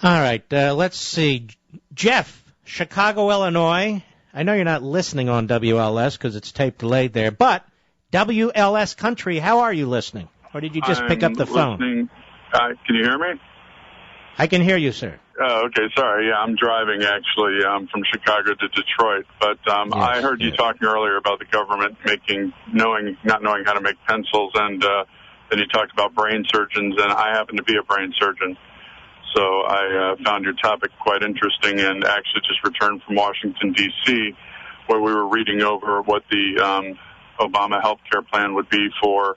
All right, let's see. Jeff, Chicago, Illinois. I know you're not listening on WLS because it's tape delayed there, but WLS Country, how are you listening? Or did you just pick up the phone? Can you hear me? I can hear you, sir. Oh, okay. Sorry. Yeah, I'm driving, actually, from Chicago to Detroit. But Yes, I heard you talking earlier about the government not knowing how to make pencils, and then you talked about brain surgeons, and I happen to be a brain surgeon. So I found your topic quite interesting and actually just returned from Washington, D.C., where we were reading over what the Obama health care plan would be for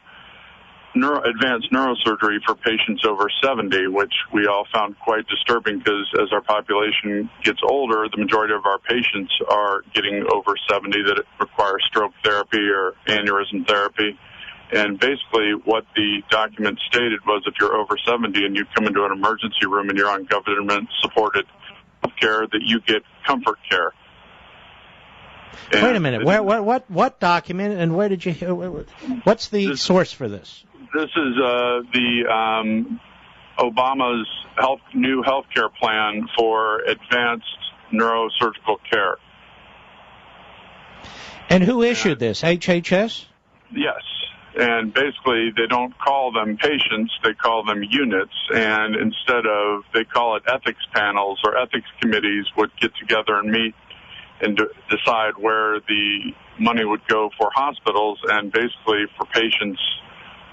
advanced neurosurgery for patients over 70, which we all found quite disturbing because as our population gets older, the majority of our patients are getting over 70 that require stroke therapy or aneurysm therapy. And basically what the document stated was if you're over 70 and you come into an emergency room and you're on government-supported health care, that you get comfort care. And wait a minute. What document and where did you? What's the source for this? This is Obama's new health care plan for advanced neurosurgical care. And who issued this? HHS? Yes. And basically, they don't call them patients, they call them units. And they call it ethics panels or ethics committees would get together and meet and decide where the money would go for hospitals and basically for patients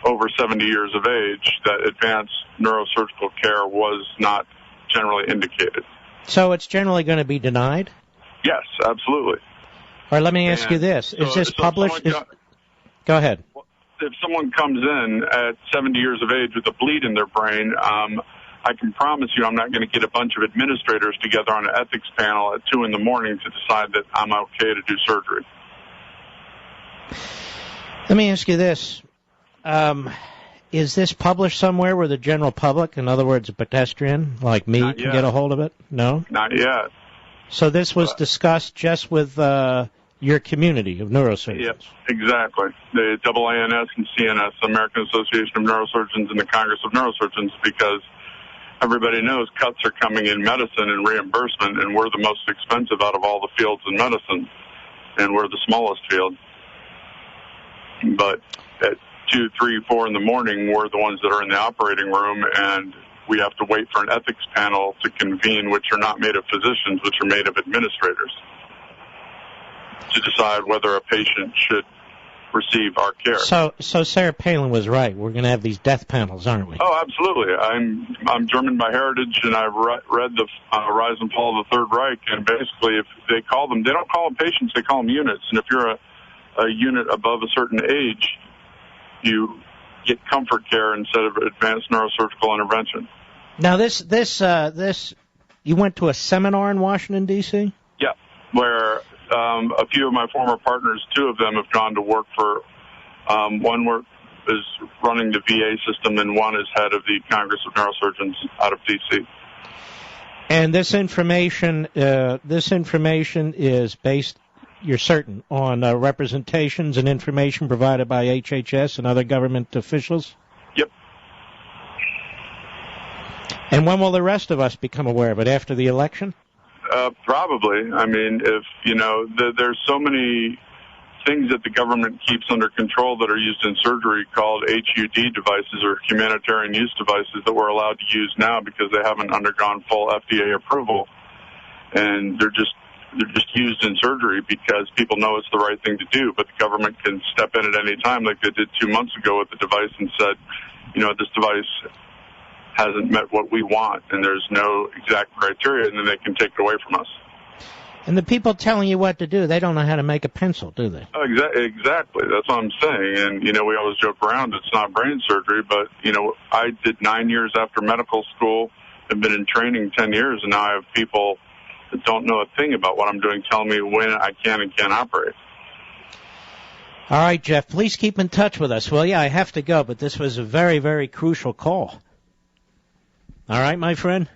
over 70 years of age that advanced neurosurgical care was not generally indicated. So it's generally going to be denied? Yes, absolutely. All right, let me ask you this. Is this published? Go ahead. If someone comes in at 70 years of age with a bleed in their brain, I can promise you I'm not going to get a bunch of administrators together on an ethics panel at 2 in the morning to decide that I'm okay to do surgery. Let me ask you this. Is this published somewhere where the general public, in other words, a pedestrian like me, can get a hold of it? No? Not yet. So this was discussed just with your community of neurosurgeons? Yep, exactly. The AANS and CNS, the American Association of Neurosurgeons, and the Congress of Neurosurgeons, because everybody knows cuts are coming in medicine and reimbursement, and we're the most expensive out of all the fields in medicine, and we're the smallest field. But at 2, 3, 4 in the morning, we're the ones that are in the operating room, and we have to wait for an ethics panel to convene, which are not made of physicians, which are made of administrators, to decide whether a patient should receive our care. So Sarah Palin was right. We're going to have these death panels, aren't we? Oh, absolutely. I'm German by heritage, and I've read the Rise and Fall of the Third Reich, and basically if they don't call them patients, they call them units. And if you're a unit above a certain age, you get comfort care instead of advanced neurosurgical intervention. Now, this you went to a seminar in Washington, D.C.? Yeah, where a few of my former partners, 2 of them have gone to work for, one is running the VA system, and one is head of the Congress of Neurosurgeons out of D.C. And this information is based, you're certain, on representations and information provided by HHS and other government officials? Yep. And when will the rest of us become aware of it? After the election? Probably. I mean, there's so many things that the government keeps under control that are used in surgery called HUD devices or humanitarian use devices that we're allowed to use now because they haven't undergone full FDA approval. And they're just used in surgery because people know it's the right thing to do, but the government can step in at any time like they did 2 months ago with the device and said, this device hasn't met what we want, and there's no exact criteria, and then they can take it away from us. And the people telling you what to do, they don't know how to make a pencil, do they? Oh, exactly. That's what I'm saying. And, we always joke around, it's not brain surgery, but, I did 9 years after medical school, have been in training 10 years, and now I have people that don't know a thing about what I'm doing telling me when I can and can't operate. All right, Jeff, please keep in touch with us. Well, yeah, I have to go, but this was a very, very crucial call. All right, my friend?